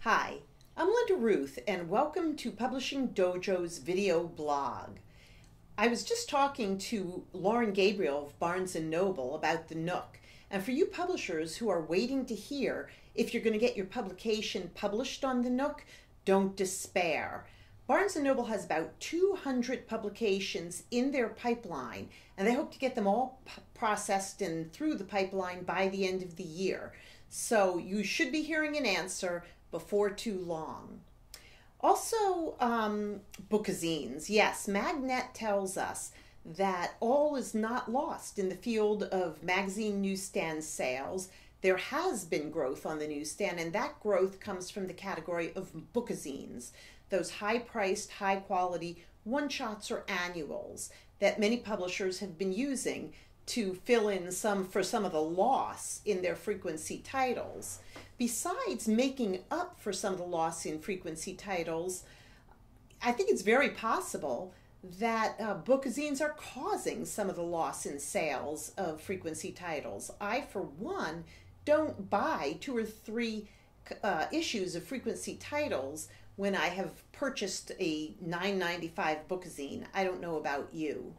Hi, I'm Linda Ruth and welcome to Publishing Dojo's video blog. I was just talking to Lauren Gabriel of Barnes & Noble about the Nook, and for you publishers who are waiting to hear if you're going to get your publication published on the Nook, don't despair. Barnes & Noble has about 200 publications in their pipeline, and they hope to get them all processed and through the pipeline by the end of the year. So you should be hearing an answer before too long. Also, Book-a-zines. Yes, Magnet tells us that all is not lost in the field of magazine newsstand sales. There has been growth on the newsstand, and that growth comes from the category of Book-a-zines, those high-priced, high-quality one-shots or annuals that many publishers have been using to fill in some of the loss in their frequency titles. Besides making up for some of the loss in frequency titles, I think it's very possible that Book-a-zines are causing some of the loss in sales of frequency titles. I, for one, don't buy 2 or 3 issues of frequency titles when I have purchased a $9.95 Book-a-zine. I don't know about you.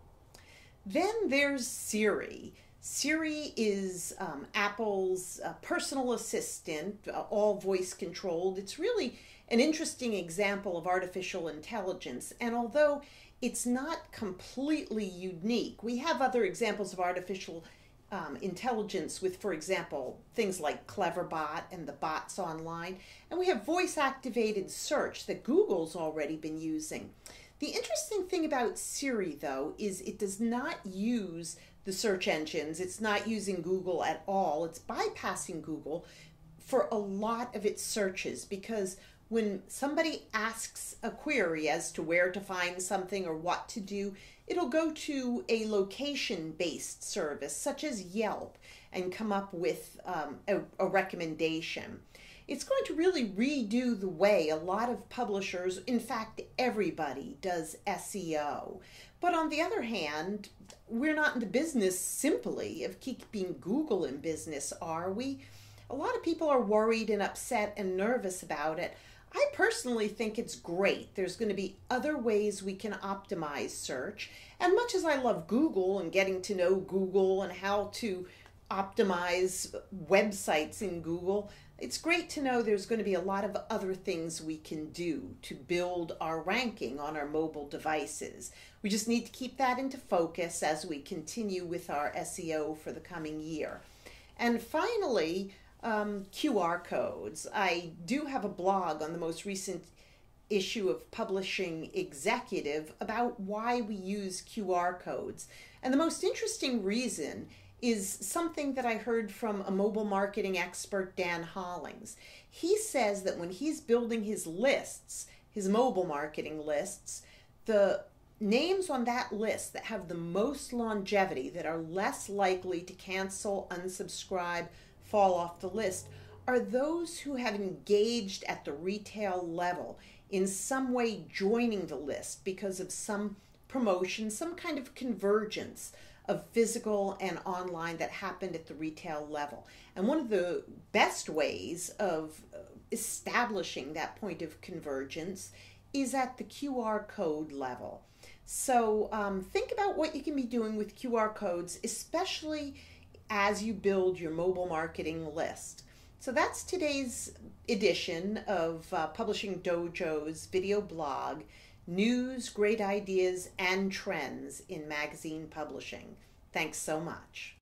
Then there's Siri. Siri is Apple's personal assistant, all voice controlled. It's really an interesting example of artificial intelligence. And although it's not completely unique, we have other examples of artificial intelligence with, for example, things like Cleverbot and the bots online. And we have voice-activated search that Google's already been using. The interesting thing about Siri, though, is it does not use the search engines. It's not using Google at all. It's bypassing Google for a lot of its searches, because when somebody asks a query as to where to find something or what to do, it'll go to a location-based service such as Yelp and come up with a recommendation. It's going to really redo the way a lot of publishers, in fact everybody, does SEO. But on the other hand, we're not in the business simply of keeping Google in business, are we? A lot of people are worried and upset and nervous about it. I personally think it's great. There's going to be other ways we can optimize search. And much as I love Google and getting to know Google and how to optimize websites in Google, it's great to know there's going to be a lot of other things we can do to build our ranking on our mobile devices. We just need to keep that into focus as we continue with our SEO for the coming year. And finally, QR codes. I do have a blog on the most recent issue of Publishing Executive about why we use QR codes. And the most interesting reason is something that I heard from a mobile marketing expert, Dan Hollings. He says that when he's building his lists, his mobile marketing lists, the names on that list that have the most longevity, that are less likely to cancel, unsubscribe, fall off the list, are those who have engaged at the retail level, in some way joining the list because of some promotion, some kind of convergence of physical and online that happened at the retail level. And one of the best ways of establishing that point of convergence is at the QR code level. So think about what you can be doing with QR codes, especially as you build your mobile marketing list. So that's today's edition of Publishing Dojo's video blog, News, Great Ideas, and Trends in Magazine Publishing. Thanks so much.